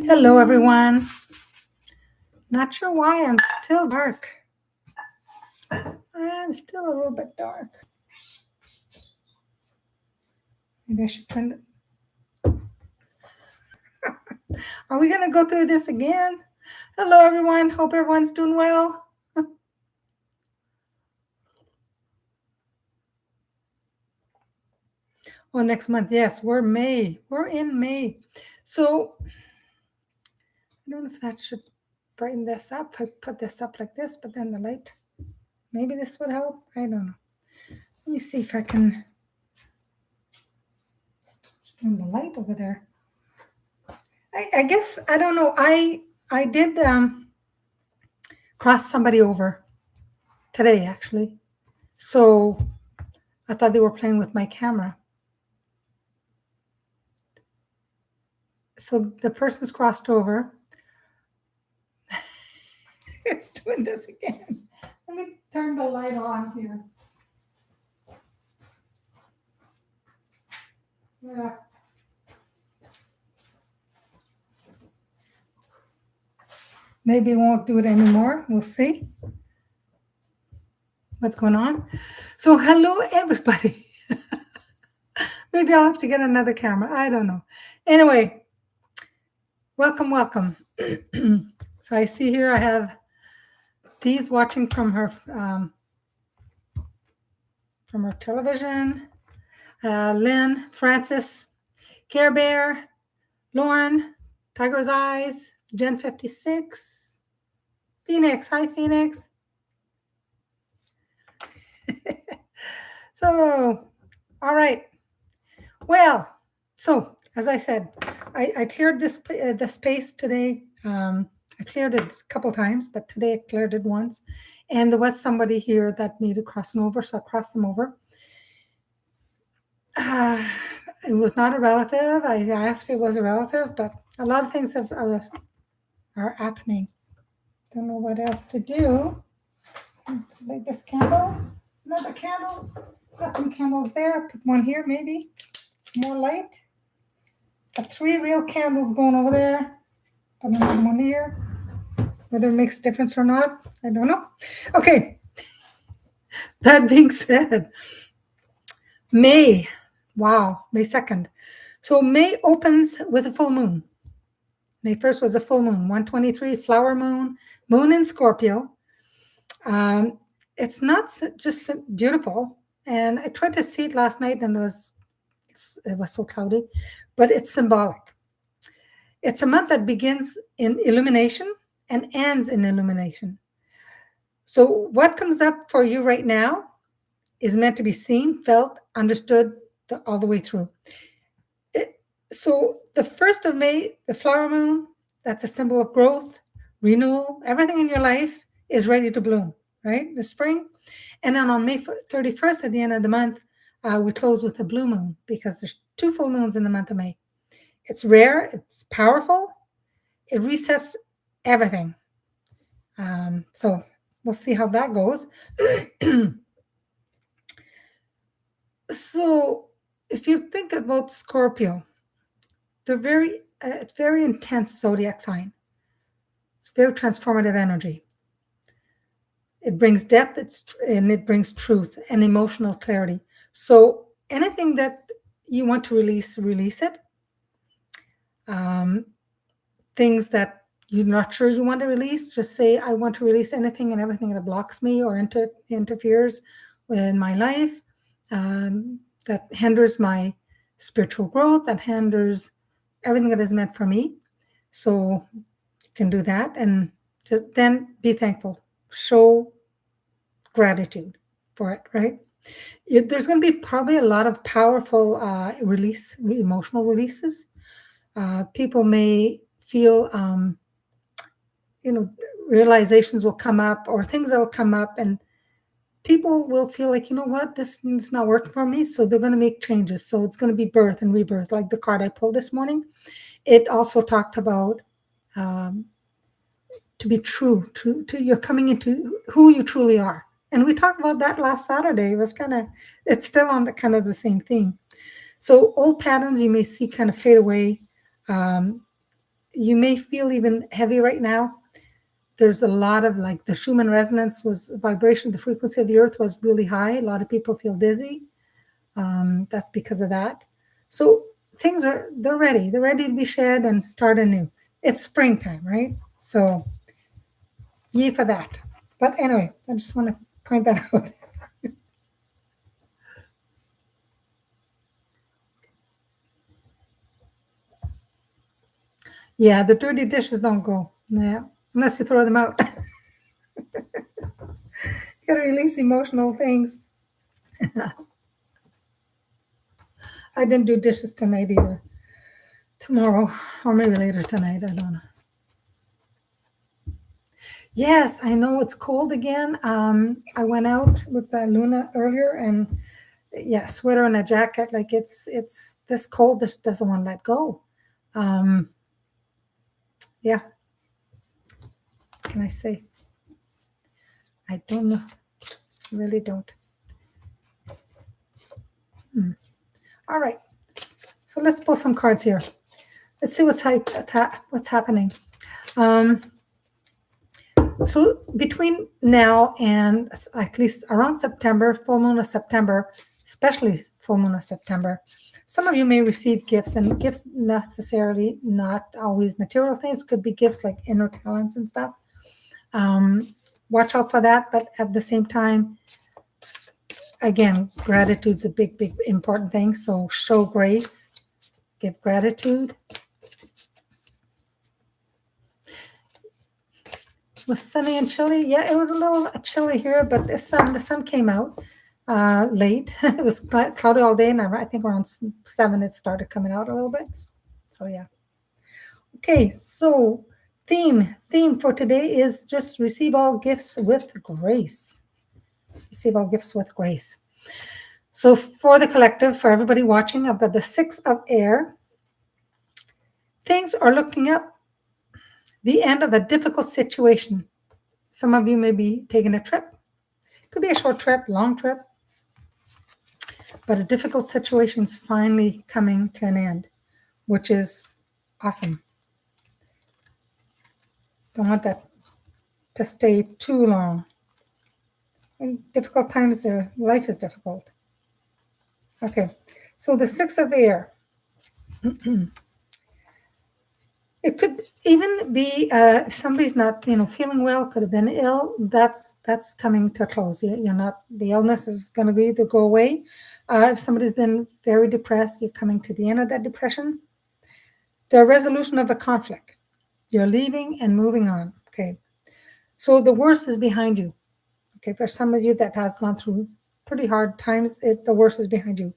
Hello, everyone. Not sure why I'm still dark. I'm still a little bit dark. Maybe I should turn it. Are we going to go through this again? Hello, everyone. Hope everyone's doing well. Oh, next month. Yes, we're May. We're in May. So I don't know if that should brighten this up. I put this up like this, but then the light. Maybe this would help. I don't know. Let me see if I can turn the light over there. I guess, I don't know. I did cross somebody over today, actually. So I thought they were playing with my camera. So the person's crossed over. It's doing this again. Let me turn the light on here. Yeah. Maybe it won't do it anymore. We'll see what's going on. So hello, everybody. Maybe I'll have to get another camera. I don't know. Anyway, welcome. So I see here I have Dee's watching from her television. Lynn, Francis, Care Bear, Lauren, Tiger's Eyes, Gen 56, Phoenix. Hi, Phoenix. So, all right. Well, so as I said, I cleared this the space today. I cleared it a couple times, but today I cleared it once. And there was somebody here that needed crossing over, so I crossed them over. It was not a relative. I asked if it was a relative, but a lot of things are happening. Don't know what else to do. Light this candle. Another candle. Got some candles there. Put one here, maybe. More light. Got 3 real candles going over there. Put another one here. Whether it makes a difference or not, I don't know. Okay. That being said, May. Wow, May 2nd. So May opens with a full moon. May 1st was a full moon, 123, flower moon, moon in Scorpio. It's not just beautiful. And I tried to see it last night and it was so cloudy, but it's symbolic. It's a month that begins in illumination and ends in illumination. So what comes up for you right now is meant to be seen, felt, understood all the way through. So the 1st of May, the flower moon, that's a symbol of growth, renewal. Everything in your life is ready to bloom, right? The spring. And then on May 31st, at the end of the month, we close with a blue moon because there's 2 full moons in the month of May. It's rare. It's powerful. It resets everything. So we'll see how that goes. So if you think about Scorpio, they're very intense zodiac sign. It's very transformative energy. It brings depth, and it brings truth and emotional clarity. So anything that you want to release it. Things that you're not sure you want to release, just say, I want to release anything and everything that blocks me or interferes in my life, that hinders my spiritual growth, that hinders everything that is meant for me. So you can do that and just then be thankful. Show gratitude for it, right? There's going to be probably a lot of powerful emotional releases. People may feel, realizations will come up or things that will come up and people will feel like, you know what, this is not working for me. So they're going to make changes. So it's going to be birth and rebirth. Like the card I pulled this morning, it also talked about to be true to you're coming into who you truly are. And we talked about that last Saturday. It's still on the same theme. So old patterns you may see kind of fade away. you may feel even heavy right now. There's a lot of like the Schumann resonance was vibration, the frequency of the earth was really high. A lot of people feel dizzy. That's because of that. So things they're ready. They're ready to be shed and start anew. It's springtime, right? So yay for that. But anyway, I just want to point that out. Yeah, the dirty dishes don't go. Yeah, unless you throw them out. You gotta release emotional things. I didn't do dishes tonight either. Tomorrow, or maybe later tonight. I don't know. Yes, I know it's cold again. I went out with Luna earlier, and yeah, sweater and a jacket. Like it's this cold. This doesn't want to let go. Um, yeah, what can I say? I don't know. Really don't. All right. So let's pull some cards here. Let's see what's happening. Um, so between now and at least around September, full moon of September, especially full moon of September, some of you may receive gifts, and gifts necessarily not always material things. Could be gifts like inner talents and stuff. Um, watch out for that. But at the same time, again, gratitude's a big, big, important thing. So show grace, give gratitude. It was sunny and chilly. Yeah, it was a little chilly here, but the sun came out late. It was cloudy all day, and I think around 7 it started coming out a little bit. So yeah. Okay, so theme for today is just receive all gifts with grace. Receive all gifts with grace. So for the collective, for everybody watching, I've got the 6 of air. Things are looking up. The end of a difficult situation. Some of you may be taking a trip. It could be a short trip, long trip, but a difficult situation is finally coming to an end, which is awesome. Don't want that to stay too long. In difficult times, life is difficult. Okay, so the 6 of air. It could even be if somebody's not, feeling well, could have been ill. That's coming to a close. You're not. The illness is going to either go away. If somebody's been very depressed, you're coming to the end of that depression. The resolution of a conflict. You're leaving and moving on. Okay, so the worst is behind you. Okay, for some of you that has gone through pretty hard times, the worst is behind you.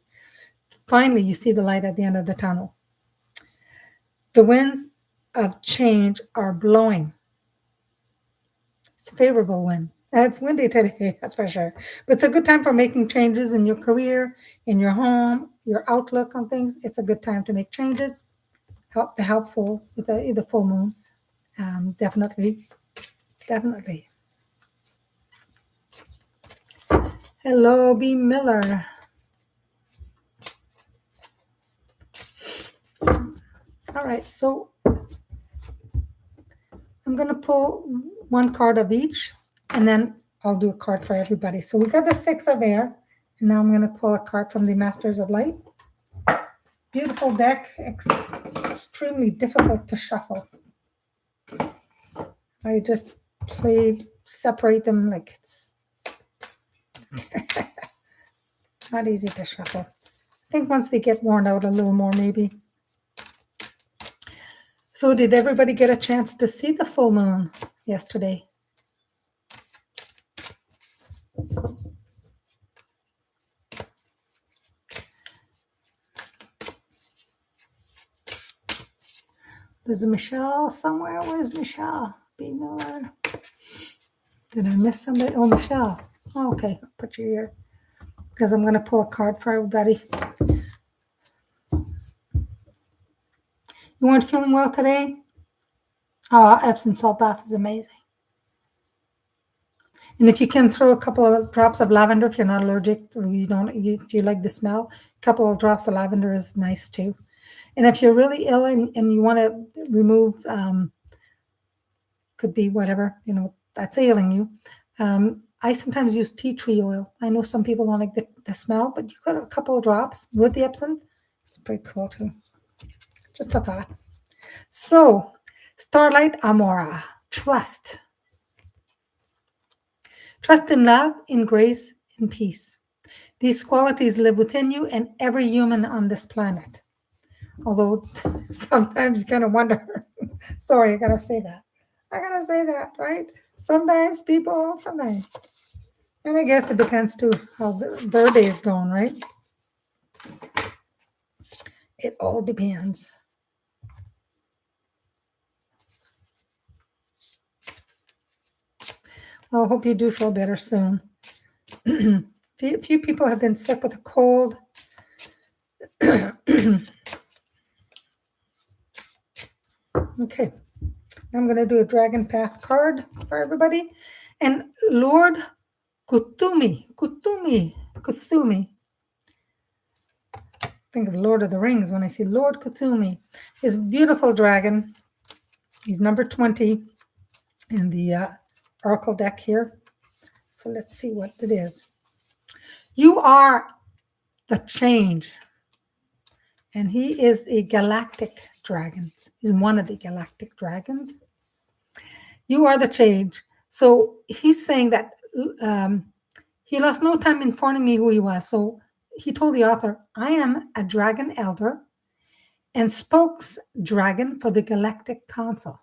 Finally, you see the light at the end of the tunnel. The winds of change are blowing. It's a favorable wind. It's windy today, that's for sure. But it's a good time for making changes in your career, in your home, your outlook on things. It's a good time to make changes. Helpful with the full moon. Definitely. Hello, B. Miller. All right, so I'm going to pull one card of each, and then I'll do a card for everybody. So we got the 6 of air, and now I'm going to pull a card from the Masters of Light. Beautiful deck, extremely difficult to shuffle. I just separate them like it's not easy to shuffle. I think once they get worn out a little more, maybe. So did everybody get a chance to see the full moon yesterday? There's a Michelle somewhere. Where's Michelle? B. Miller. Did I miss somebody? Oh, Michelle. Oh, okay, I'll put you here because I'm going to pull a card for everybody. You weren't feeling well today? Oh, Epsom salt bath is amazing. And if you can throw a couple of drops of lavender, if you're not allergic or if you like the smell, a couple of drops of lavender is nice too. And if you're really ill and you want to remove, could be whatever, that's ailing you. I sometimes use tea tree oil. I know some people don't like the smell, but you got a couple of drops with the Epsom. It's pretty cool too. Just a thought. So, Starlight Amora, trust. Trust in love, in grace, in peace. These qualities live within you and every human on this planet. Although sometimes you kind of wonder. Sorry, I gotta say that. I gotta say that, right? Sometimes people, sometimes. And I guess it depends too how their day is going, right? It all depends. Well, I hope you do feel better soon. Few people have been sick with a cold. Okay, I'm going to do a Dragon Path card for everybody. And Lord Kuthumi. Think of Lord of the Rings when I see Lord Kuthumi. His beautiful dragon. He's number 20 in the Oracle deck here. So let's see what it is. You are the change. And he is a galactic dragon. He's one of the galactic dragons. You are the change. So he's saying that he lost no time informing me who he was. So he told the author, I am a dragon elder and spokes dragon for the Galactic Council.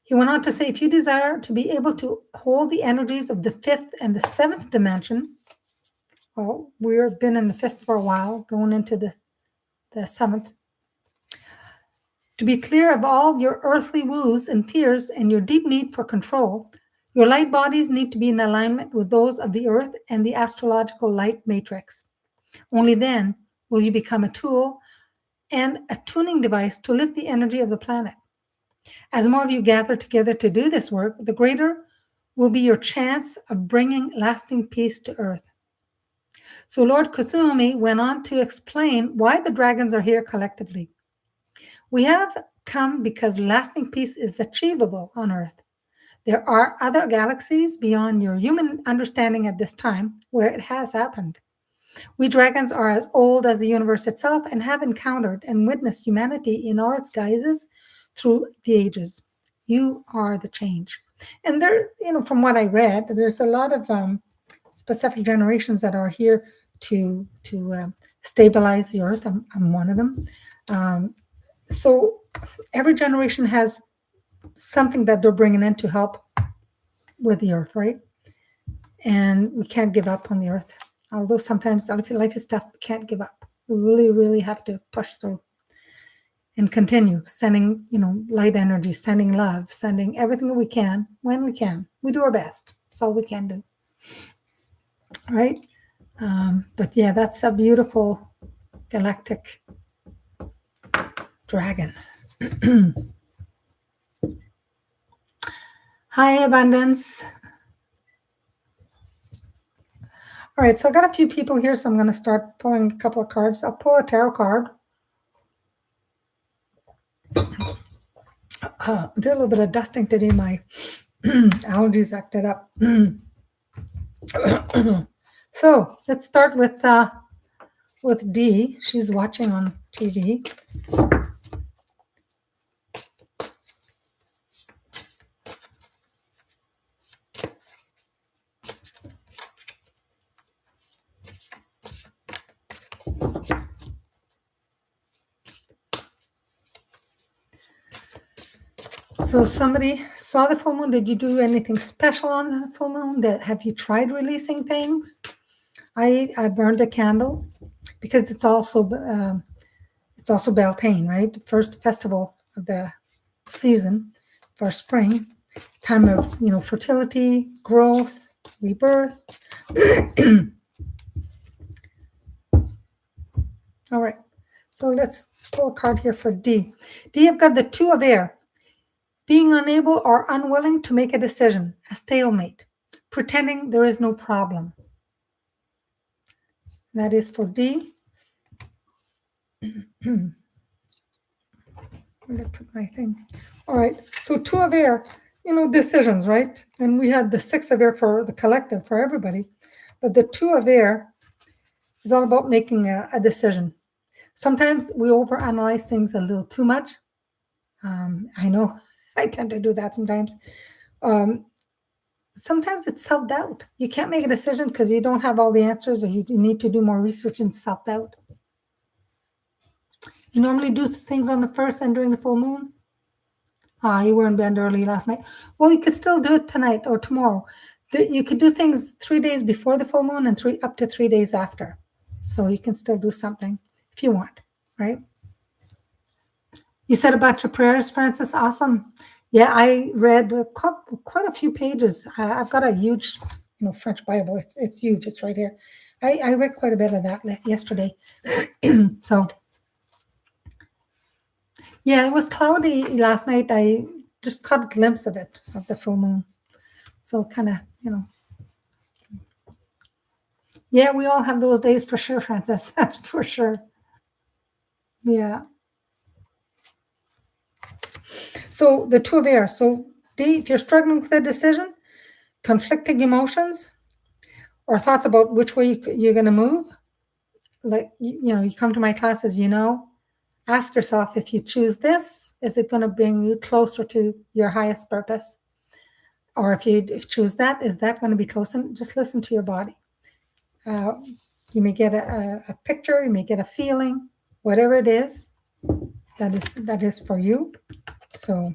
He went on to say, if you desire to be able to hold the energies of the fifth and the seventh dimension, well, we've been in the fifth for a while, going into the seventh, to be clear of all your earthly woes and fears and your deep need for control, your light bodies need to be in alignment with those of the earth and the astrological light matrix. Only then will you become a tool and a tuning device to lift the energy of the planet. As more of you gather together to do this work, the greater will be your chance of bringing lasting peace to earth. So Lord Kuthumi went on to explain why the dragons are here collectively. We have come because lasting peace is achievable on earth. There are other galaxies beyond your human understanding at this time where it has happened. We dragons are as old as the universe itself and have encountered and witnessed humanity in all its guises through the ages. You are the change. And there, from what I read, there's a lot of specific generations that are here to stabilize the earth. I'm one of them. So every generation has something that they're bringing in to help with the earth, right? And we can't give up on the earth. Although sometimes life is tough, we can't give up. We really, really have to push through and continue sending, light energy, sending love, sending everything that we can when we can. We do our best. That's all we can do. Right? But yeah, that's a beautiful galactic dragon. Hi, Abundance. All right, so I got a few people here, so I'm going to start pulling a couple of cards. I'll pull a tarot card. I did a little bit of dusting today. My allergies acted up. So let's start with Dee. She's watching on TV. So somebody saw the full moon. Did you do anything special on the full moon? Have you tried releasing things? I burned a candle because it's also Beltane, right? The first festival of the season for spring, time of fertility, growth, rebirth. All right, so let's pull a card here for D. D, I've got the Two of Air. Being unable or unwilling to make a decision, a stalemate, pretending there is no problem. That is for D. Where did I put my thing? All right. So 2 of air, decisions, right? And we had the 6 of air for the collective, for everybody. But the 2 of air is all about making a decision. Sometimes we overanalyze things a little too much. I know I tend to do that sometimes. Sometimes it's self-doubt. You can't make a decision because you don't have all the answers, or you need to do more research in self-doubt. You normally do things on the 1st and during the full moon. You were in bed early last night. Well, you could still do it tonight or tomorrow. You could do things 3 days before the full moon and up to 3 days after. So you can still do something if you want, right? You said a bunch of prayers, Francis. Awesome. Yeah, I read quite a few pages. I've got a huge, French Bible. It's huge. It's right here. I read quite a bit of that yesterday. So, yeah, it was cloudy last night. I just caught a glimpse of it, of the full moon. So kind of, Yeah, we all have those days for sure, Francis. That's for sure. Yeah. So the 2 of air. So D, if you're struggling with a decision, conflicting emotions, or thoughts about which way you're going to move, like, you come to my classes, ask yourself, if you choose this, is it going to bring you closer to your highest purpose? Or if you choose that, is that going to be close? And just listen to your body. You may get a picture, you may get a feeling, whatever it is, that is for you. So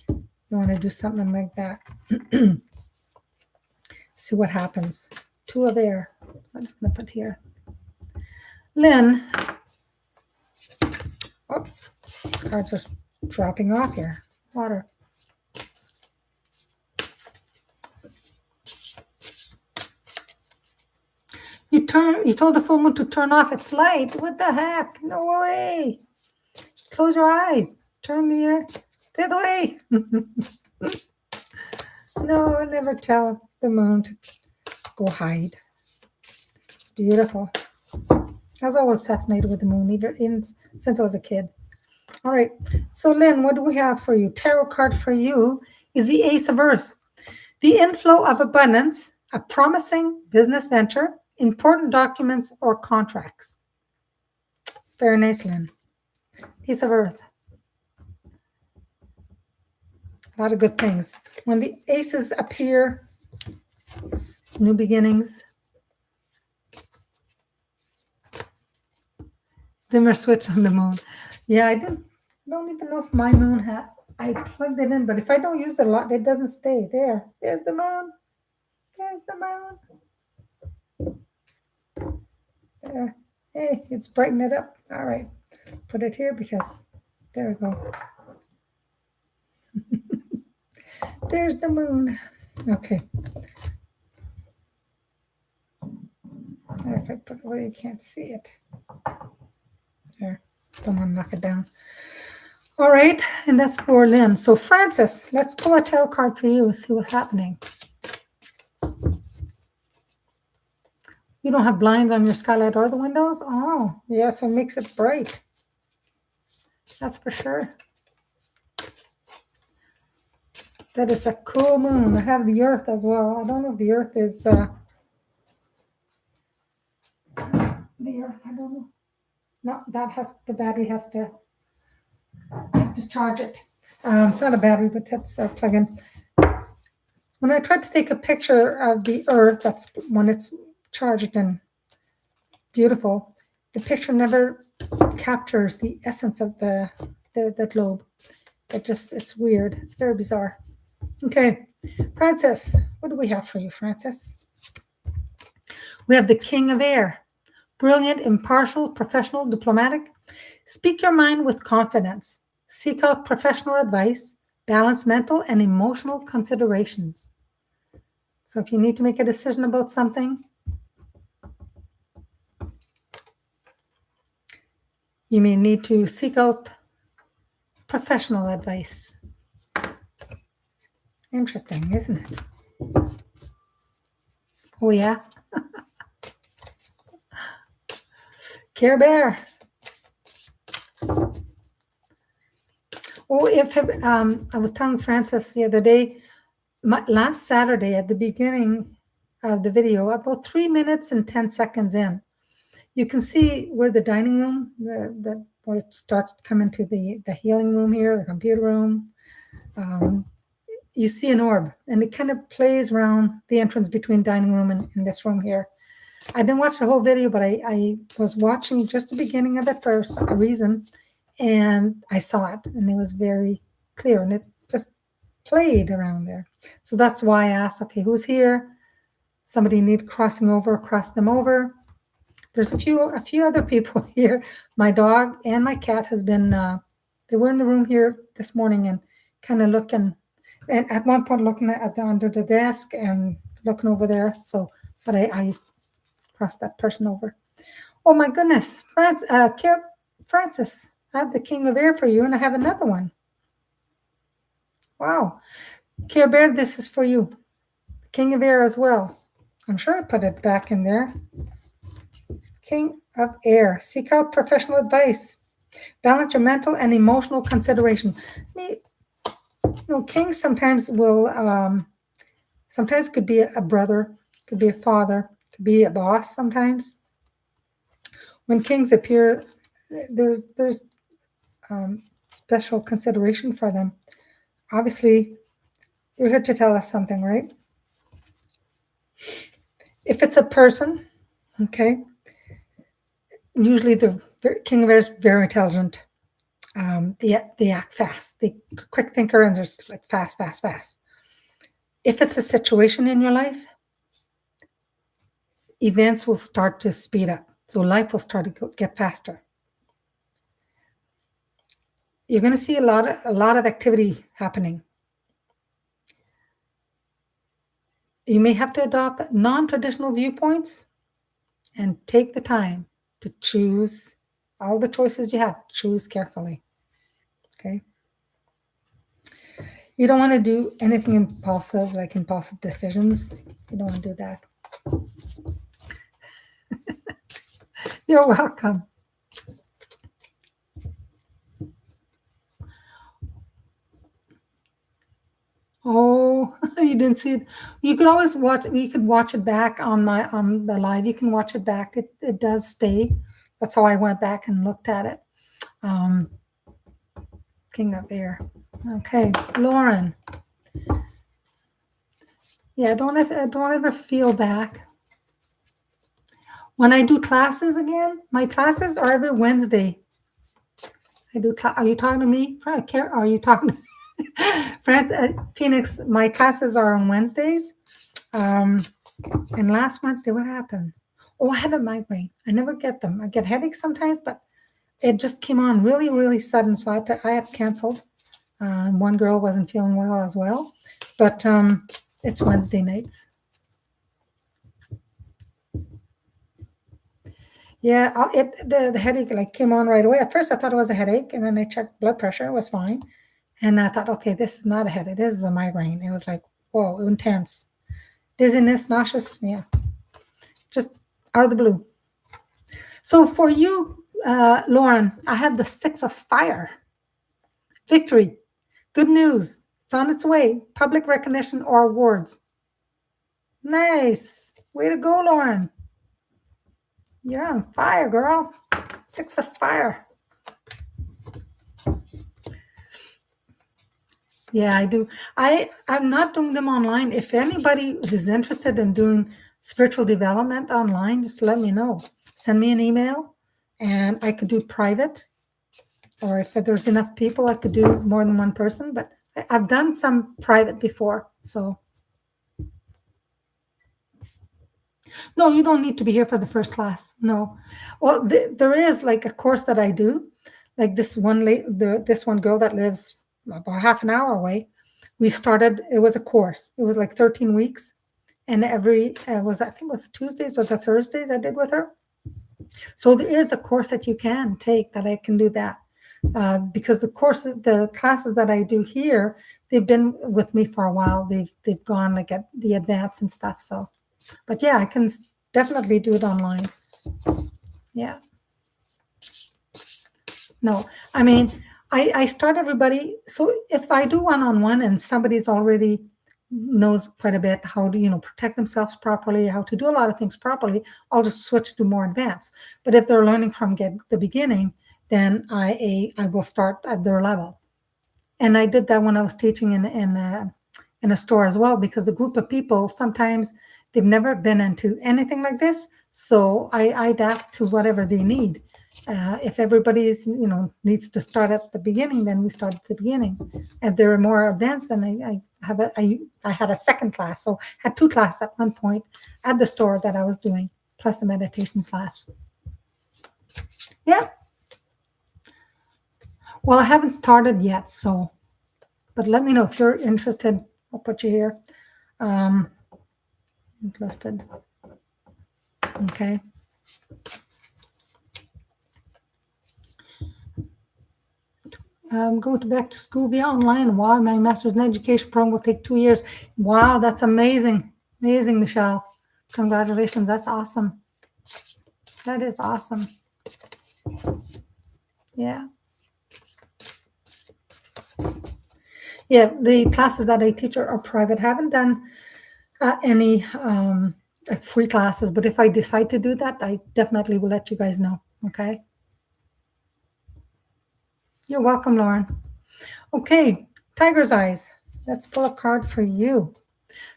you want to do something like that. See what happens. 2 of air. So I'm just going to put here. Lynn. Oh, cards are dropping off here. Water. You told the full moon to turn off its light. What the heck? No way. Close your eyes. Turn the air the other way. No, I never tell the moon to go hide. It's beautiful. I was always fascinated with the moon, even since I was a kid. All right. So, Lynn, what do we have for you? Tarot card for you is the Ace of Earth. The inflow of abundance, a promising business venture, important documents or contracts. Very nice, Lynn. Ace of Earth. A lot of good things. When the aces appear, new beginnings. Dimmer switch on the moon. Yeah, I don't even know if my moon I plugged it in, but if I don't use it a lot, it doesn't stay. There's the moon. There's the moon. There. Hey, it's brightened it up. All right. Put it here because there we go. There's the moon. Okay. If I put it away, you can't see it. There. Don't want to knock it down. All right. And that's for Lynn. So, Francis, let's pull a tarot card for you and see what's happening. You don't have blinds on your skylight or the windows? Oh, yeah, so it makes it bright. That's for sure. That is a cool moon. I have the Earth as well. I don't know if the Earth is... the Earth, I don't know. No, the battery has to charge it. It's not a battery, but that's a plug-in. When I tried to take a picture of the Earth, that's when it's charged and beautiful, the picture never captures the essence of the globe. It's weird. It's very bizarre. Okay, Francis, what do we have for you, Francis? We have the King of Air. Brilliant, impartial, professional, diplomatic. Speak your mind with confidence. Seek out professional advice. Balance mental and emotional considerations. So if you need to make a decision about something, you may need to seek out professional advice. Interesting, isn't it? Oh, yeah. Care Bear. Oh, if I was telling Francis the other day, last Saturday at the beginning of the video, about 3 minutes and 10 seconds in, you can see where the dining room, where it starts to come into the healing room here, the computer room. You see an orb, and it kind of plays around the entrance between dining room and this room here. I didn't watch the whole video, but I was watching just the beginning of it for a reason, and I saw it, and it was very clear, and it just played around there. So that's why I asked, okay, who's here? Somebody need crossing over, cross them over. There's a few other people here. My dog and my cat has been, they were in the room here this morning and kind of looking, and at one point looking at under the desk and looking over there. So, but I crossed that person over. Oh my goodness, Francis, I have the King of Air for you, and I have another one. Wow. Care Bear, this is for you. King of Air as well. I'm sure I put it back in there. King of Air. Seek out professional advice. Balance your mental and emotional consideration. Kings sometimes will, sometimes could be a brother, could be a father, could be a boss sometimes. When kings appear, there's special consideration for them. Obviously, they're here to tell us something, right? If it's a person, okay, usually the King of Air is very intelligent. They act fast. They quick thinker, and they're just like fast. If it's a situation in your life, events will start to speed up. So life will start to get faster. You're going to see a lot of activity happening. You may have to adopt non-traditional viewpoints and take the time to choose all the choices you have. Choose carefully. Okay. You don't want to do anything impulsive, like impulsive decisions. You don't want to do that. You're welcome. Oh, you didn't see it. You could always watch. You could watch it back on the live. You can watch it back. It does stay. That's how I went back and looked at it. King of Air. Okay, Lauren. Yeah, don't ever feel back. When I do classes again, my classes are every Wednesday. Are you talking to me? Are you talking to Phoenix? My classes are on Wednesdays. And last Wednesday, what happened? Oh, I had a migraine. I never get them. I get headaches sometimes, but it just came on really, really sudden. So I had canceled. One girl wasn't feeling well as well, but it's Wednesday nights. Yeah, the headache like came on right away. At first, I thought it was a headache, and then I checked blood pressure. It was fine. And I thought, okay, this is not a headache. This is a migraine. It was like, whoa, intense. Dizziness, nauseous. Yeah. Just out of the blue. So for you, Lauren, I have the 6 of Fire. Victory. Good news. It's on its way. Public recognition or awards. Nice. Way to go, Lauren. You're on fire, girl. 6 of Fire. Yeah, I do. I'm not doing them online. If anybody is interested in doing spiritual development online, just let me know. Send me an email, and I could do private. Or if there's enough people, I could do more than one person. But I've done some private before, so. No, you don't need to be here for the first class. No. Well, there is like a course that I do. Like this one girl that lives about half an hour away. We started, it was a course. It was like 13 weeks. And I think it was Tuesdays or the Thursdays I did with her. So there is a course that you can take that I can do that. Because the classes that I do here, they've been with me for a while. They've gone like at the advanced and stuff. So, but yeah, I can definitely do it online. Yeah. No, I mean, I start everybody. So if I do one-on-one and somebody's already knows quite a bit how to, protect themselves properly, how to do a lot of things properly, I'll just switch to more advanced. But if they're learning from the beginning, then I will start at their level. And I did that when I was teaching in a store as well, because the group of people, sometimes they've never been into anything like this. So I adapt to whatever they need. If everybody's, needs to start at the beginning, then we start at the beginning. If they're more advanced, then I had a second class. So I had two classes at one point at the store that I was doing, plus the meditation class. Yeah. Well, I haven't started yet, but let me know if you're interested. I'll put you here. Interested. Okay. I'm going to back to school via online. Wow, my master's in education program will take 2 years. Wow, that's amazing. Amazing, Michelle. Congratulations. That's awesome. That is awesome. Yeah. Yeah, the classes that I teach are private. Haven't done any free classes, but if I decide to do that, I definitely will let you guys know. Okay. You're welcome, Lauren. Okay, Tiger's Eyes. Let's pull a card for you.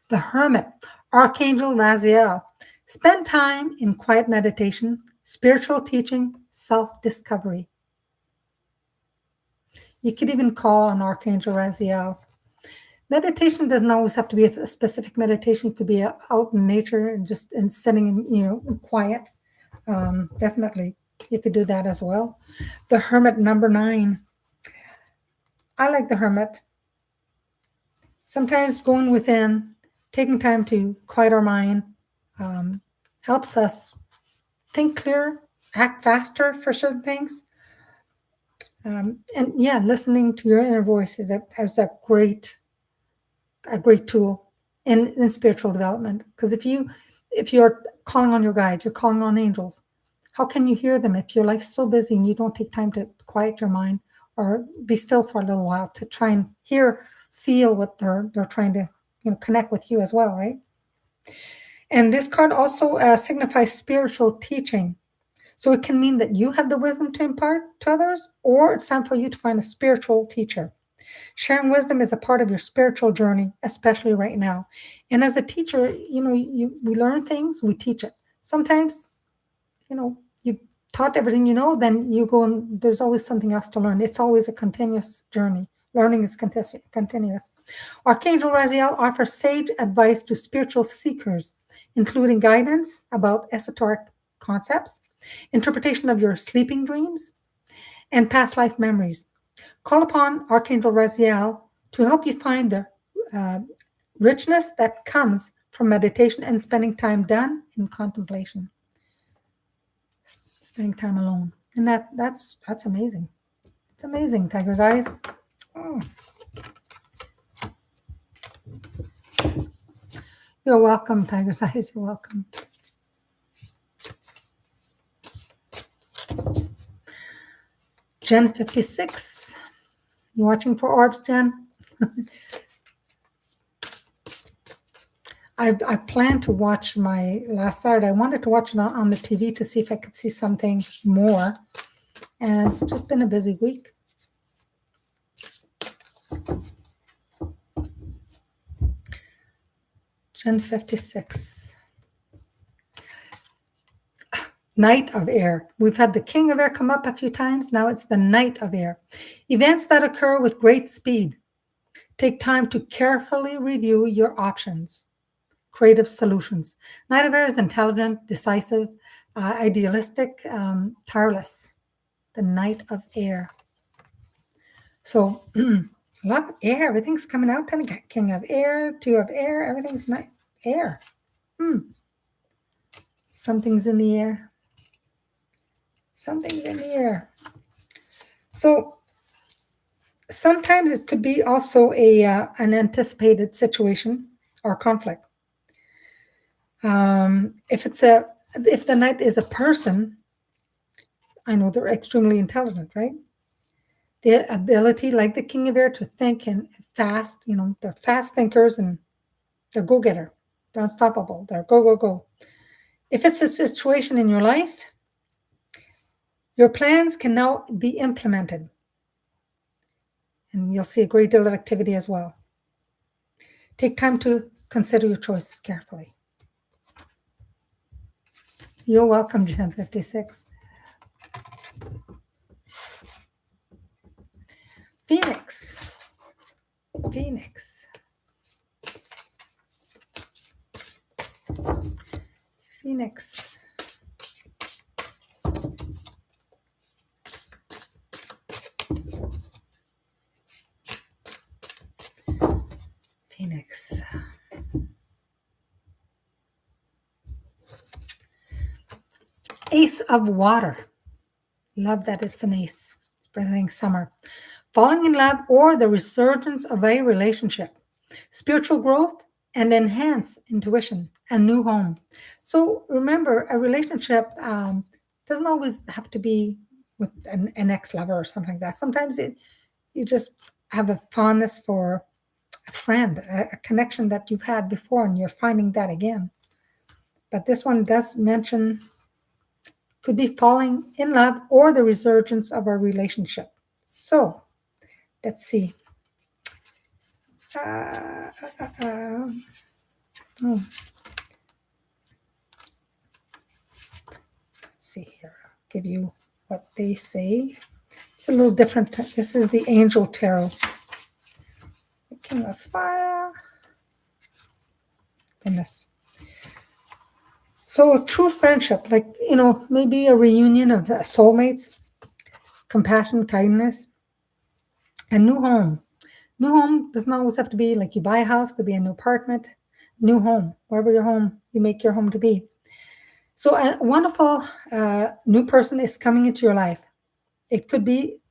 The Hermit, Archangel Raziel. Spend time in quiet meditation, spiritual teaching, self-discovery. You could even call on Archangel Raziel. Meditation doesn't always have to be a specific meditation. It could be out in nature and just in sitting in, quiet. Definitely, you could do that as well. The Hermit, number 9. I like the Hermit. Sometimes going within, taking time to quiet our mind, helps us think clearer, act faster for certain things. And yeah, listening to your inner voice is a great tool in spiritual development. Because if you're calling on your guides, you're calling on angels, how can you hear them if your life's so busy and you don't take time to quiet your mind or be still for a little while to try and feel what they're trying to connect with you as well, right? And this card also signifies spiritual teaching. So it can mean that you have the wisdom to impart to others, or it's time for you to find a spiritual teacher. Sharing wisdom is a part of your spiritual journey, especially right now. And as a teacher, we learn things, we teach it. Sometimes, you taught everything then you go and there's always something else to learn. It's always a continuous journey. Learning is continuous. Archangel Raziel offers sage advice to spiritual seekers, including guidance about esoteric concepts, interpretation of your sleeping dreams, and past life memories. Call upon Archangel Raziel to help you find the richness that comes from meditation and spending time done in contemplation. Spending time alone. And that's amazing. It's amazing, Tiger's Eyes. Oh. You're welcome, Tiger's Eyes. You're welcome. Jen 56. You watching for Orbs, Jen? I planned to watch my last Saturday. I wanted to watch it on the TV to see if I could see something more. And it's just been a busy week. Gen 56. Knight of Air. We've had the King of Air come up a few times. Now it's the Knight of Air. Events that occur with great speed. Take time to carefully review your options. Creative solutions. Knight of Air is intelligent, decisive, idealistic, tireless. The Knight of Air. So a lot of air. Everything's coming out. King of Air, 2 of Air. Everything's air. Something's in the air. Something's in the air. So sometimes it could be also an anticipated situation or conflict. If the knight is a person, I know they're extremely intelligent, right? the ability, like the King of Air, to think and fast. They're fast thinkers and they're go-getter. They're unstoppable. They're go, go, go. If it's a situation in your life, your plans can now be implemented. And you'll see a great deal of activity as well. Take time to consider your choices carefully. You're welcome, Gen 56. Phoenix. Phoenix. Phoenix. Phoenix. Ace of Water. Love that it's an ace. Spreading summer. Falling in love or the resurgence of a relationship. Spiritual growth and enhanced intuition. A new home. So remember, a relationship doesn't always have to be with an ex-lover or something like that. Sometimes you just have a fondness for a friend, a connection that you've had before, and you're finding that again. But this one does mention could be falling in love or the resurgence of a relationship. So let's see. Let's see here. I'll give you what they say. It's a little different. This is the Angel Tarot. The King of Fire. Goodness. So true friendship, like, maybe a reunion of soulmates, compassion, kindness, and new home. New home doesn't always have to be like you buy a house, could be a new apartment, new home, wherever your home, you make your home to be. So a wonderful new person is coming into your life. It could be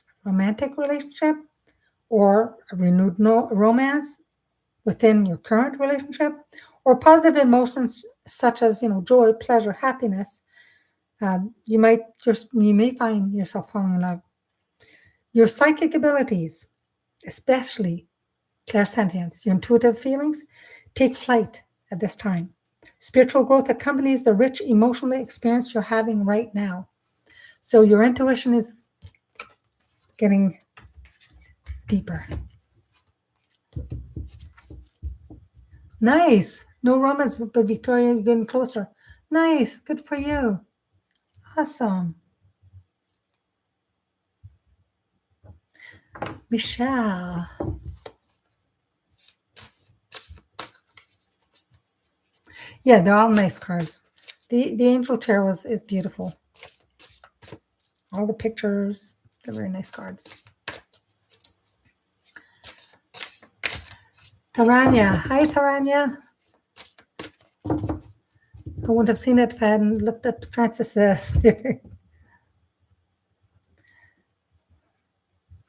a romantic relationship or a renewed romance within your current relationship, or positive emotions such as joy, pleasure, happiness. You may find yourself falling in love. Your psychic abilities, especially clairsentience, your intuitive feelings, take flight at this time. Spiritual growth accompanies the rich emotional experience you're having right now. So your intuition is getting deeper. Nice. No romance, but Victoria, you're getting closer. Nice. Good for you. Awesome. Michelle. Yeah, they're all nice cards. The Angel Tarot is beautiful. All the pictures, they're very nice cards. Taranya. Hi, Taranya. I wouldn't have seen it if I hadn't looked at Francis's.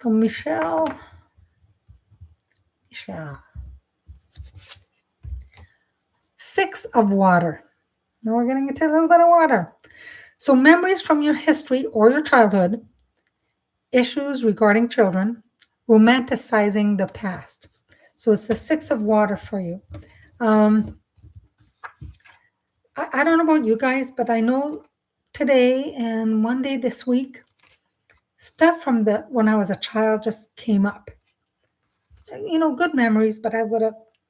So Michelle. Six of Water. Now we're getting into a little bit of water. So memories from your history or your childhood, issues regarding children, romanticizing the past. So it's the Six of Water for you. I don't know about you guys, but I know today and one day this week, stuff from when I was a child just came up. Good memories, but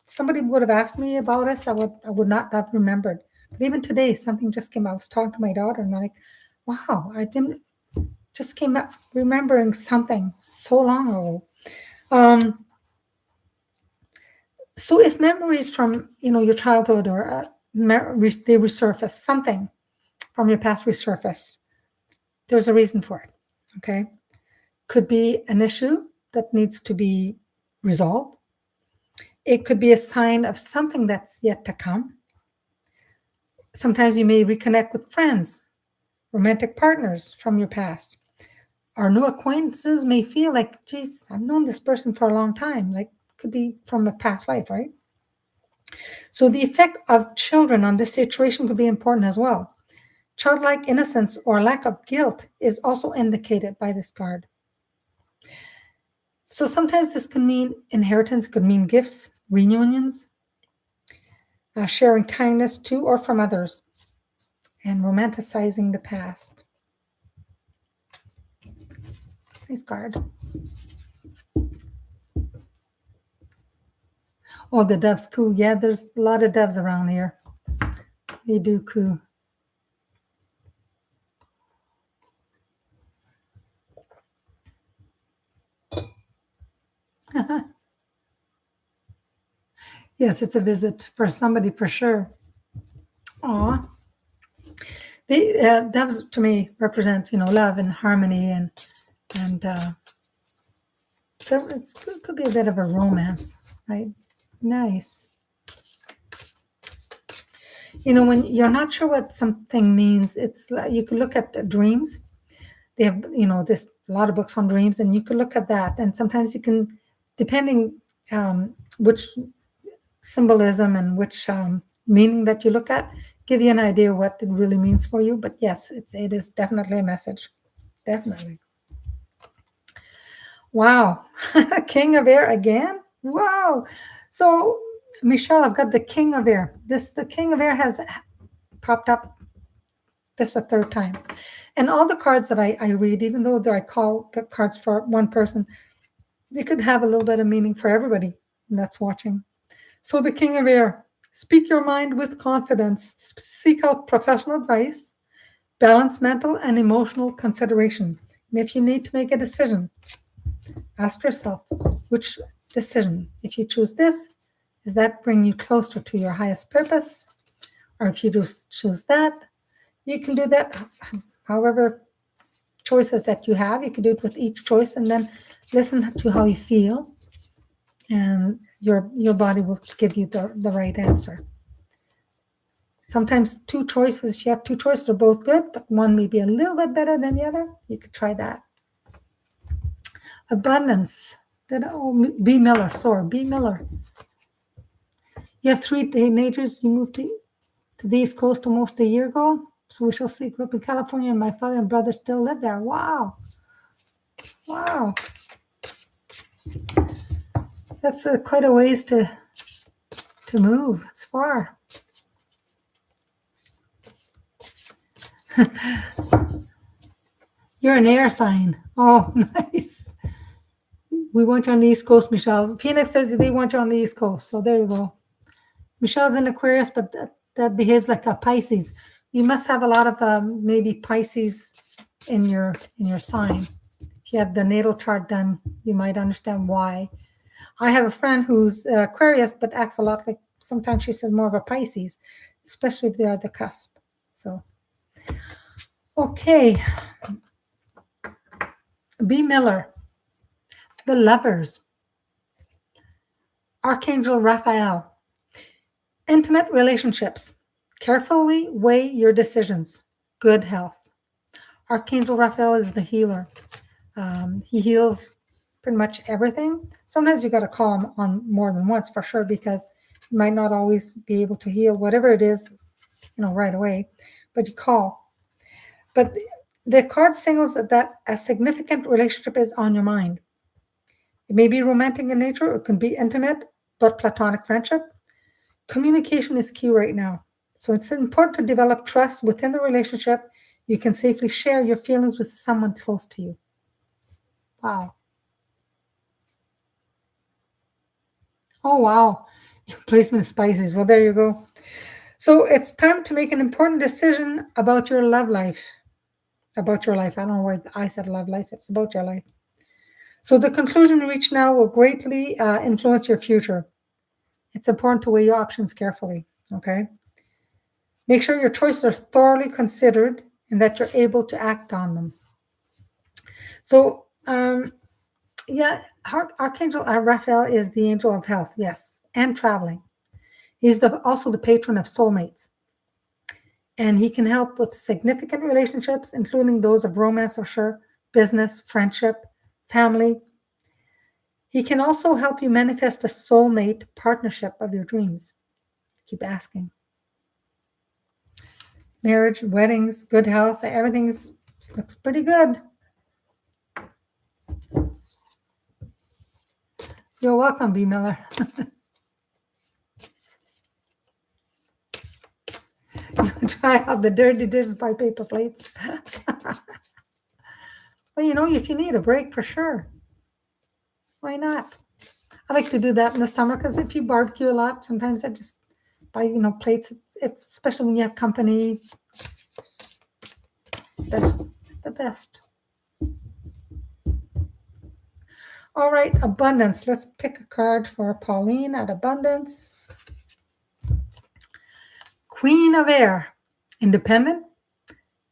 somebody would have asked me about us, I would not have remembered. But even today, something just came up. I was talking to my daughter, and I'm like, wow, just came up remembering something so long ago. So if memories from your childhood or they resurface, something from your past resurface, there's a reason for it. Okay, could be an issue that needs to be resolved. It could be a sign of something that's yet to come. Sometimes you may reconnect with friends, romantic partners from your past. Our new acquaintances may feel like, geez, I've known this person for a long time. Like, could be from a past life, right? So the effect of children on this situation could be important as well. Childlike innocence or lack of guilt is also indicated by this card. So sometimes this can mean inheritance, could mean gifts, reunions, sharing kindness to or from others, and romanticizing the past. Nice card. Oh, the doves coo. Yeah, there's a lot of doves around here. They do coo. Yes, it's a visit for somebody for sure. Aw. The doves to me represent, love and harmony and so it could be a bit of a romance, right? Nice. When you're not sure what something means, it's like you can look at dreams. They have, there's a lot of books on dreams, and you can look at that. And sometimes you can, depending which symbolism and which meaning that you look at, give you an idea what it really means for you. But yes, it is definitely a message. Definitely. Wow. King of Air again? Wow. So, Michelle, I've got the King of Air. The King of Air has popped up this a third time. And all the cards that I read, even though I call the cards for one person, they could have a little bit of meaning for everybody that's watching. So the King of Air, speak your mind with confidence, seek out professional advice, balance mental and emotional consideration. And if you need to make a decision, ask yourself, which decision? If you choose this, does that bring you closer to your highest purpose? Or if you just choose that, you can do that however choices that you have. You can do it with each choice and then listen to how you feel, and your body will give you the right answer. Sometimes two choices, if you have two choices, are both good, but one may be a little bit better than the other. You could try that. Abundance. B. Miller. Sorry, B. Miller. You have three teenagers. You moved to the East Coast almost a year ago. So we shall see. Grew up in California, and my father and brother still live there. Wow. Wow. That's quite a ways to move. It's far. You're an air sign. Oh, nice. We want you on the East Coast, Michelle. Phoenix says they want you on the East Coast. So there you go. Michelle's in Aquarius, but that behaves like a Pisces. You must have a lot of maybe Pisces in your sign. If you have the natal chart done, you might understand why. I have a friend who's Aquarius, but acts a lot like, sometimes she says more of a Pisces, especially if they're at the cusp. So, okay. B. Miller, the Lovers, Archangel Raphael, intimate relationships. Carefully weigh your decisions. Good health. Archangel Raphael is the healer. He heals pretty much everything. Sometimes you got to call him on more than once for sure, because you might not always be able to heal whatever it is, right away. But you call. But the card signals that a significant relationship is on your mind. It may be romantic in nature, it can be intimate, but platonic friendship. Communication is key right now. So it's important to develop trust within the relationship. You can safely share your feelings with someone close to you. Wow. Oh, wow. Your placement is Pisces. Well, there you go. So it's time to make an important decision about your love life. About your life. I don't know why I said love life. It's about your life. So the conclusion reached now will greatly influence your future. It's important to weigh your options carefully, okay? Make sure your choices are thoroughly considered and that you're able to act on them. So, Archangel Raphael is the angel of health, yes, and traveling. He's also the patron of soulmates. And he can help with significant relationships, including those of romance for sure, business, friendship, family. He can also help you manifest a soulmate partnership of your dreams. Keep asking. Marriage, weddings, good health, everything looks pretty good. You're welcome, B. Miller. Try out the dirty dishes by paper plates. Well, if you need a break, for sure, why not? I like to do that in the summer because if you barbecue a lot, sometimes I just buy, plates. It's especially when you have company. It's best. It's the best. All right, abundance. Let's pick a card for Pauline at abundance. Queen of Air, independent,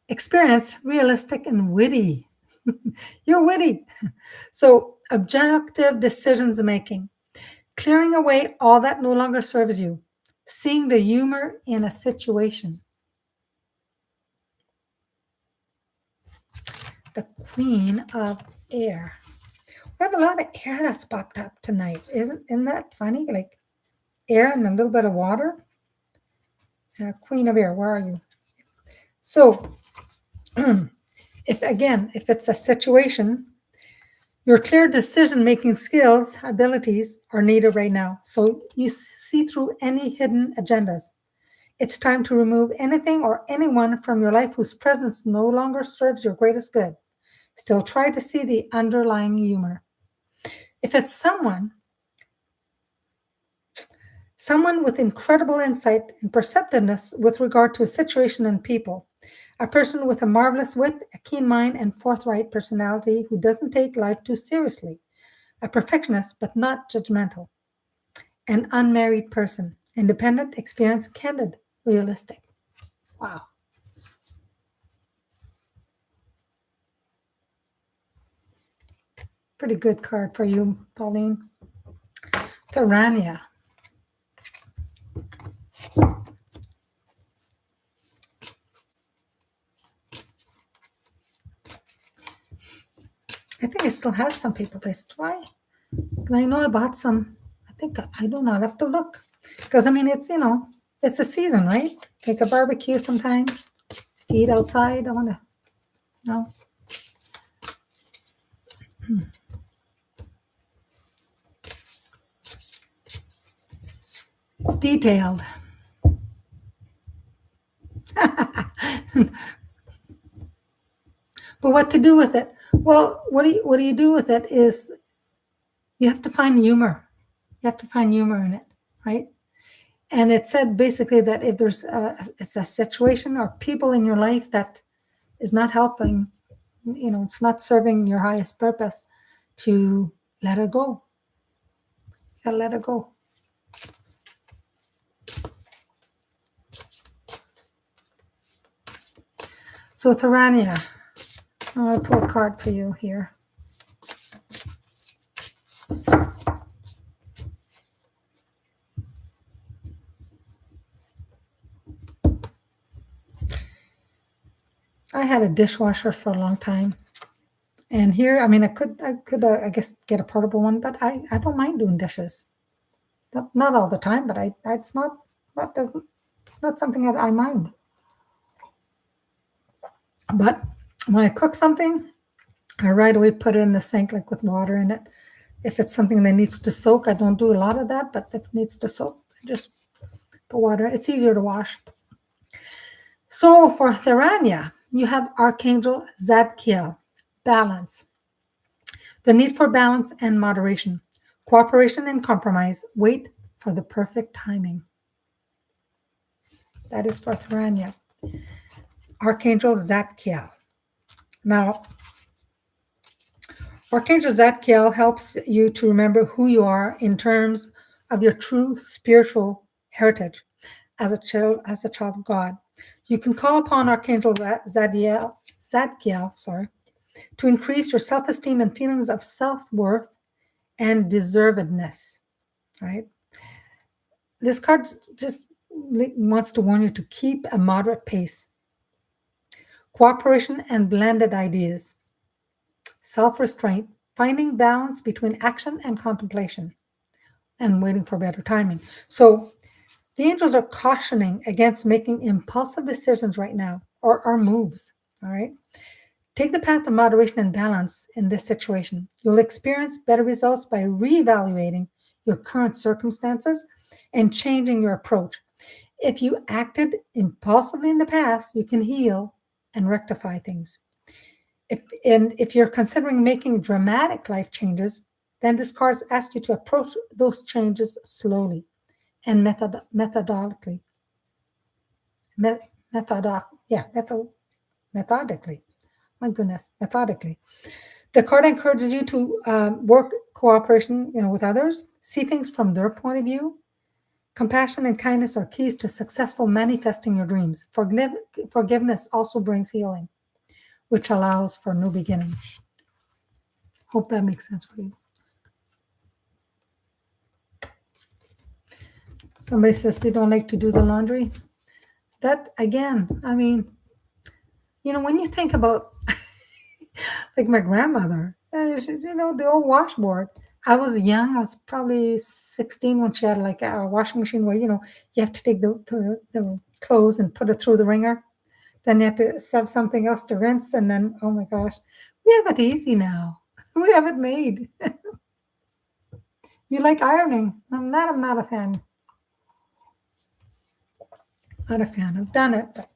experienced, realistic, and witty. You're witty. So, objective decisions making, clearing away all that no longer serves you, seeing the humor in a situation. The Queen of Air. We have a lot of air that's popped up tonight. Isn't that funny? Like air and a little bit of water. Queen of Air, where are you? So, if it's a situation, your clear decision-making skills, abilities are needed right now. So you see through any hidden agendas. It's time to remove anything or anyone from your life whose presence no longer serves your greatest good. Still try to see the underlying humor. If it's someone with incredible insight and perceptiveness with regard to a situation and people, a person with a marvelous wit, a keen mind, and forthright personality who doesn't take life too seriously, a perfectionist but not judgmental, an unmarried person, independent, experienced, candid, realistic. Wow. Pretty good card for you, Pauline. Tharania. I think I still have some paper plates. Why? I know I bought some. I don't know. I'll have to look. Because, it's a season, right? Make a barbecue sometimes. Eat outside. I want to, you know. It's detailed. But what to do with it? Well, what do you do with it is you have to find humor. You have to find humor in it, right? And it said basically that if it's a situation or people in your life that is not helping, it's not serving your highest purpose, to let it go. You gotta let it go. So Tharania, I'm gonna pull a card for you here. I had a dishwasher for a long time. And here, I could, I guess, get a portable one, but I don't mind doing dishes. Not all the time, but it's not something that I mind. But when I cook something, I right away put it in the sink, like with water in it. If it's something that needs to soak, I don't do a lot of that, but if it needs to soak, I just put water. It's easier to wash. So for Tharania, you have Archangel Zadkiel, balance. The need for balance and moderation, cooperation and compromise. Wait for the perfect timing. That is for Tharania. Archangel Zadkiel. Now, Archangel Zadkiel helps you to remember who you are in terms of your true spiritual heritage as a child of God. You can call upon Archangel Zadkiel, to increase your self-esteem and feelings of self-worth and deservedness, right? This card just wants to warn you to keep a moderate pace. Cooperation and blended ideas. Self-restraint, finding balance between action and contemplation, and waiting for better timing. So the angels are cautioning against making impulsive decisions right now or moves, all right? Take the path of moderation and balance in this situation. You'll experience better results by reevaluating your current circumstances and changing your approach. If you acted impulsively in the past, you can heal and rectify things. If you're considering making dramatic life changes, then this card asks you to approach those changes slowly and methodically. Methodically. My goodness, methodically. The card encourages you to work cooperation, with others, see things from their point of view. Compassion and kindness are keys to successful manifesting your dreams. Forgiveness also brings healing, which allows for new beginning. Hope that makes sense for you. Somebody says they don't like to do the laundry. That, again, when you think about like my grandmother, the old washboard. I was young. I was probably 16 when she had like a washing machine where, you have to take the clothes and put it through the wringer. Then you have to have something else to rinse. And then, oh my gosh, we have it easy now. We have it made. You like ironing? I'm not a fan. Not a fan. I've done it, but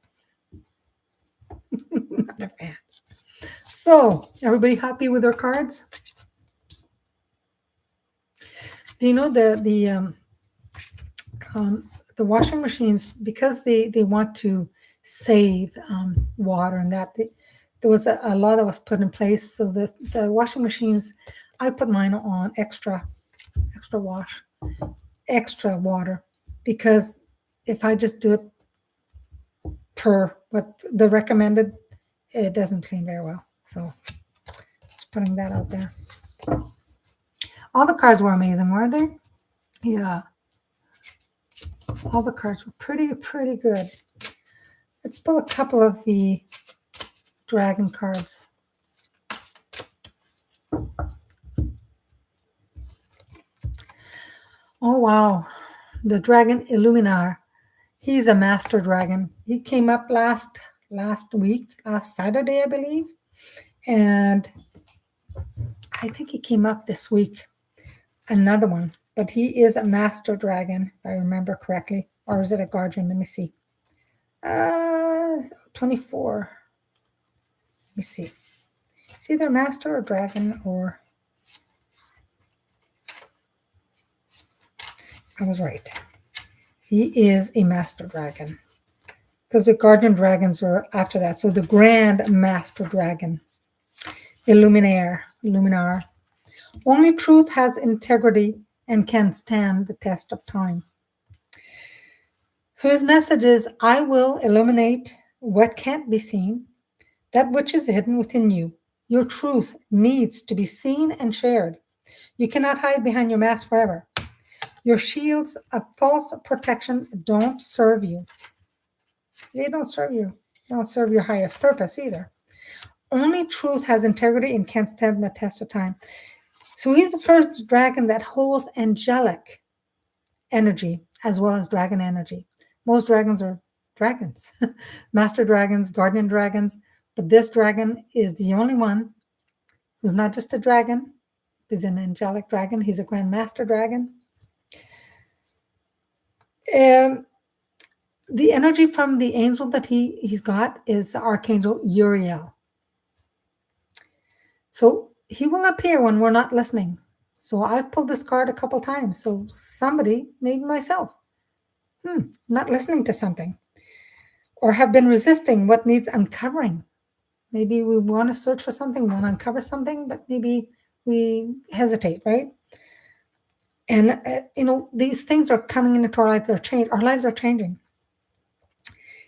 not a fan. So, everybody happy with their cards? Do you know the washing machines, because they want to save water and that, there was a law that was put in place. So the washing machines, I put mine on extra wash, extra water, because if I just do it per what the recommended, it doesn't clean very well. So just putting that out there. All the cards were amazing, weren't they? Yeah. All the cards were pretty good. Let's pull a couple of the dragon cards. Oh, wow. The dragon Illuminar. He's a master dragon. He came up last Saturday, I believe. And I think he came up this week. Another one. But he is a master dragon, if I remember correctly. Or is it a guardian? Let me see. 24. Let me see. It's either master or dragon, or I was right. He is a master dragon, because the guardian dragons are after that. So the grand master dragon, Illuminar. Only truth has integrity and can stand the test of time. So his message is, I will illuminate what can't be seen, that which is hidden within you. Your truth needs to be seen and shared. You cannot hide behind your mask forever. Your shields of false protection don't serve you. They don't serve you. They don't serve your highest purpose either. Only truth has integrity and can stand the test of time. So he's the first dragon that holds angelic energy as well as dragon energy. Most dragons are dragons, master dragons, guardian dragons, but this dragon is the only one who's not just a dragon. He's an angelic dragon. He's a grand master dragon. The energy from the angel that he's got is Archangel Uriel. So he will appear when we're not listening. So I've pulled this card a couple times. So somebody, maybe myself, not listening to something, or have been resisting what needs uncovering. Maybe we want to search for something, want to uncover something, but maybe we hesitate, right? And, these things are coming into our lives. Our lives are changing.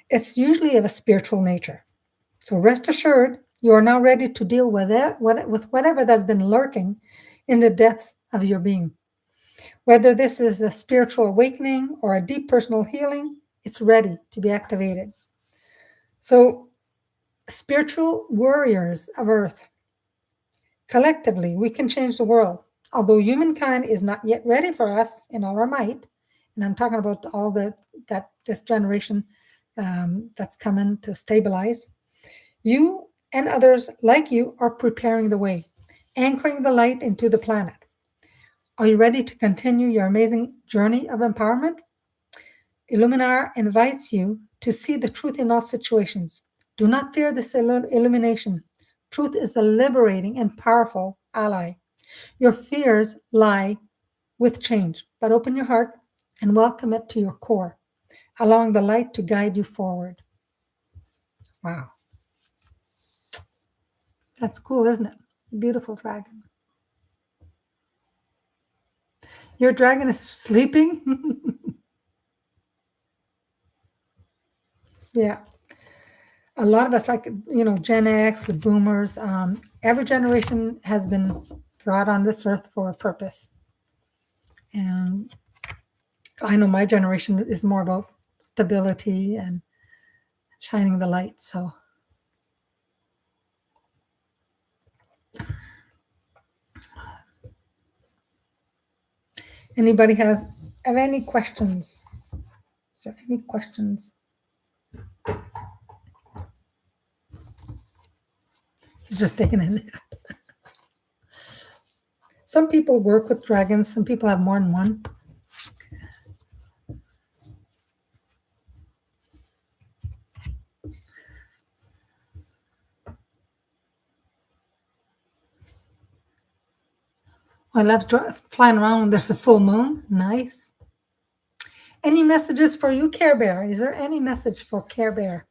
It's usually of a spiritual nature. So rest assured, you are now ready to deal with whatever that's been lurking in the depths of your being. Whether this is a spiritual awakening or a deep personal healing, it's ready to be activated. So, spiritual warriors of Earth, collectively, we can change the world. Although humankind is not yet ready for us in all our might, and I'm talking about all this generation that's coming to stabilize, you and others like you are preparing the way, anchoring the light into the planet. Are you ready to continue your amazing journey of empowerment? Illuminar invites you to see the truth in all situations. Do not fear this illumination. Truth is a liberating and powerful ally. Your fears lie with change, but open your heart and welcome it to your core, allowing the light to guide you forward. Wow, that's cool, isn't it? Beautiful dragon. Your dragon is sleeping? Yeah. A lot of us, like, Gen X, the boomers, every generation has been brought on this earth for a purpose. And I know my generation is more about stability and shining the light. So anybody have any questions? Is there any questions? He's just taking a nap. Some people work with dragons. Some people have more than one. I love flying around when there's a full moon. Nice. Any messages for you, Care Bear? Is there any message for Care Bear?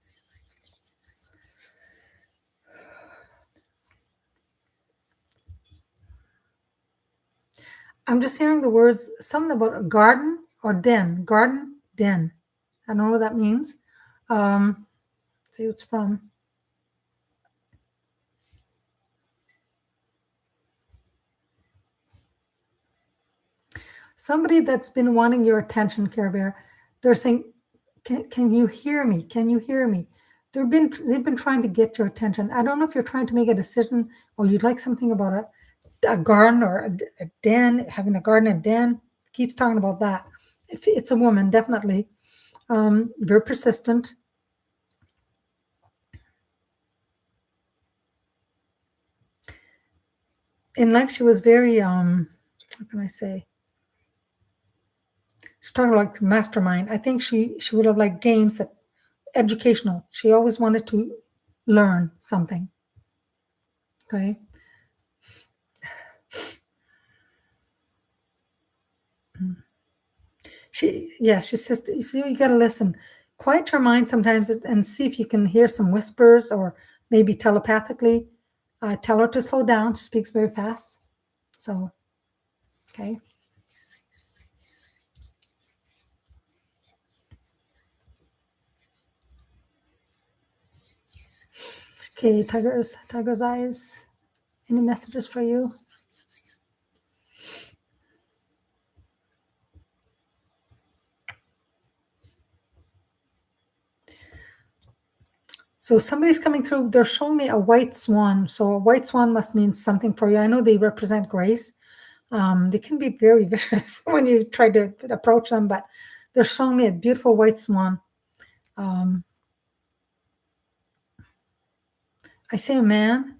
I'm just hearing the words, something about a garden or den. Garden, den. I don't know what that means. See what it's from. Somebody that's been wanting your attention, Care Bear, they're saying, can you hear me? Can you hear me? They've been trying to get your attention. I don't know if you're trying to make a decision or you'd like something about a garden or a den, having a garden and den. Keeps talking about that. If it's a woman, definitely. Very persistent. In life, she was very, how can I say? She's talking like mastermind. I think she would have liked games that educational. She always wanted to learn something. Okay. She says, you see, you got to listen. Quiet your mind sometimes and see if you can hear some whispers or maybe telepathically. Tell her to slow down. She speaks very fast. So, okay. Okay, tiger's eyes. Any messages for you? So somebody's coming through. They're showing me a white swan. So a white swan must mean something for you. I know they represent grace. They can be very vicious when you try to approach them, but they're showing me a beautiful white swan. I see a man.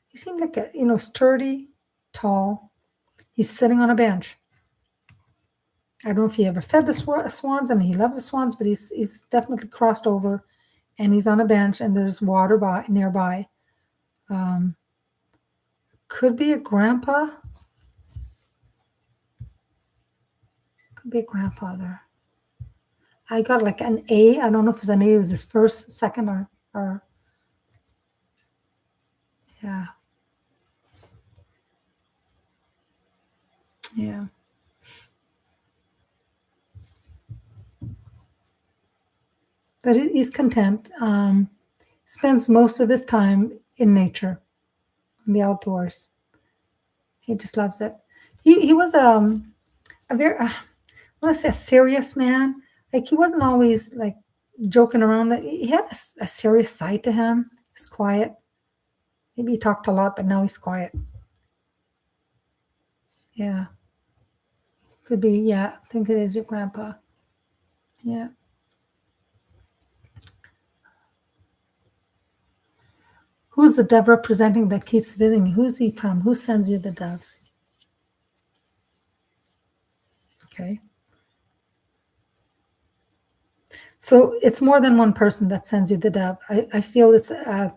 He seemed like a, sturdy, tall. He's sitting on a bench. I don't know if he ever fed the swans, and he loves the swans, but he's definitely crossed over, and he's on a bench, and there's water nearby. Could be a grandpa. Could be a grandfather. I got like an A. I don't know if it's an A. It was his first, second, or yeah. Yeah. But he's content. Spends most of his time in nature, in the outdoors. He just loves it. He was a very, I want to say a serious man. Like he wasn't always like joking around. He had a serious side to him. He's quiet. Maybe he talked a lot, but now he's quiet. Yeah. Could be, yeah. I think it is your grandpa. Yeah. Who's the dove representing that keeps visiting you? Who's he from? Who sends you the dove? Okay. So it's more than one person that sends you the dove. I feel it's their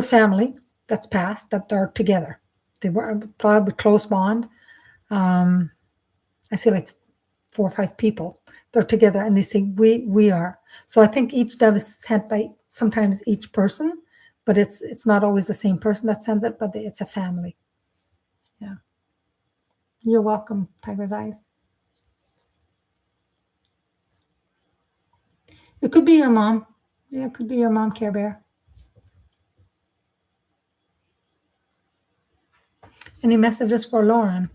family that's passed, that they're together. They were probably close bond. I see like 4 or 5 people. They're together and they say, we are. So I think each dove is sent by sometimes each person, but it's not always the same person that sends it, but it's a family. Yeah. You're welcome, Tiger's Eyes. It could be your mom. Yeah, it could be your mom, Care Bear. Any messages for Lauren?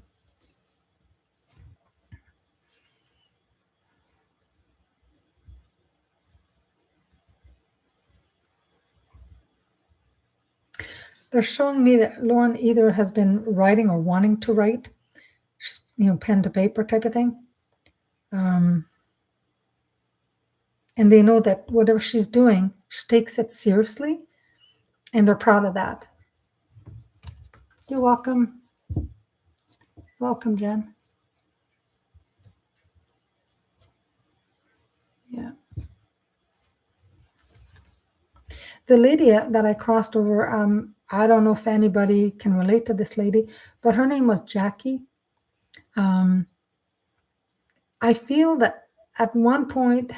They're showing me that Lauren either has been writing or wanting to write, pen to paper type of thing. And they know that whatever she's doing, she takes it seriously, and they're proud of that. You're welcome. Welcome, Jen. Yeah. The lady that I crossed over, I don't know if anybody can relate to this lady, but her name was Jackie. I feel that at one point,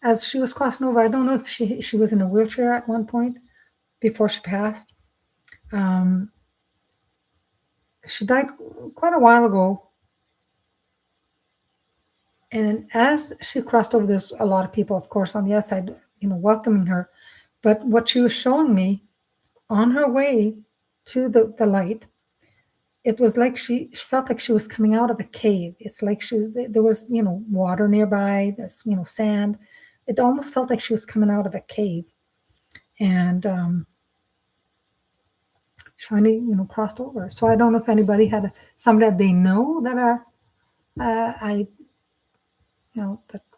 as she was crossing over, I don't know if she was in a wheelchair at one point before she passed. She died quite a while ago. And as she crossed over, there's a lot of people, of course, on the other side, welcoming her. But what she was showing me on her way to the light, it was like she felt like she was coming out of a cave. It's like there was, water nearby, there's, sand. It almost felt like she was coming out of a cave. And she finally, crossed over. So I don't know if anybody had somebody that they know that are,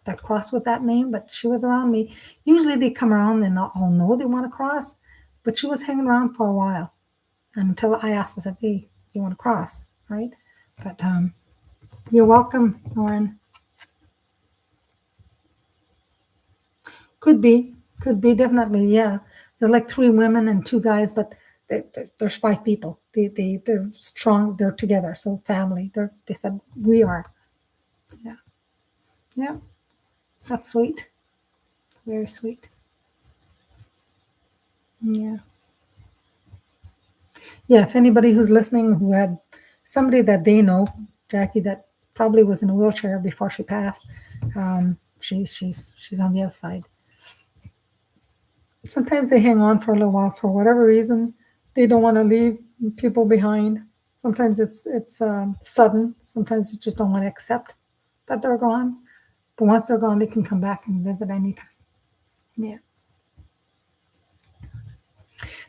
that crossed with that name, but she was around me. Usually they come around and all know they want to cross, but she was hanging around for a while until I asked her, hey, do you want to cross, right? But you're welcome, Lauren. Could be, definitely, yeah. There's like 3 women and 2 guys, but there's 5 people. They're strong. They're together. So family. They said we are. Yeah, yeah. That's sweet. Very sweet. Yeah. Yeah. If anybody who's listening who had somebody that they know, Jackie, that probably was in a wheelchair before she passed, she's on the other side. Sometimes they hang on for a little while for whatever reason. They don't want to leave people behind. Sometimes it's sudden. Sometimes you just don't want to accept that they're gone. But once they're gone, they can come back and visit anytime. Yeah.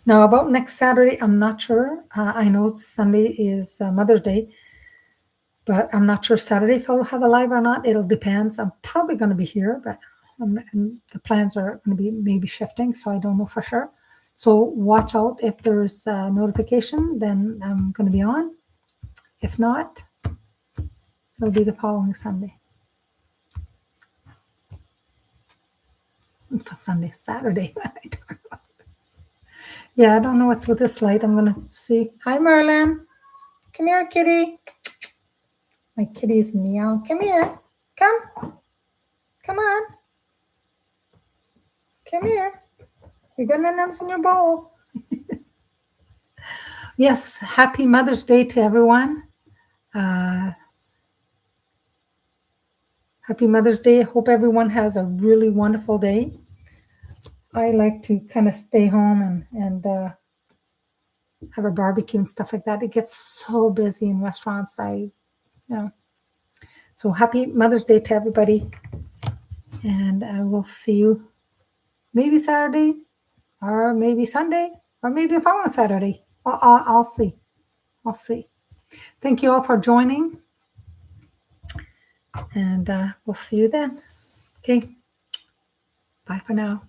Now, about next Saturday, I'm not sure. I know Sunday is Mother's Day, but I'm not sure Saturday if I'll have a live or not. It'll depend. I'm probably going to be here, but and the plans are going to be maybe shifting, so I don't know for sure. So watch out. If there's a notification, then I'm going to be on. If not, it'll be the following Sunday. For Sunday, Saturday. Yeah, I don't know what's with this light. I'm going to see. Hi, Merlin. Come here, kitty. My kitty's meow. Come here. Come. Come on. Come here. You're going to announce in your bowl. Yes, happy Mother's Day to everyone. Happy Mother's Day. I hope everyone has a really wonderful day. I like to kind of stay home and have a barbecue and stuff like that. It gets so busy in restaurants. So happy Mother's Day to everybody. And I will see you maybe Saturday or maybe Sunday or maybe the following Saturday. I'll see. I'll see. Thank you all for joining. And we'll see you then. Okay. Bye for now.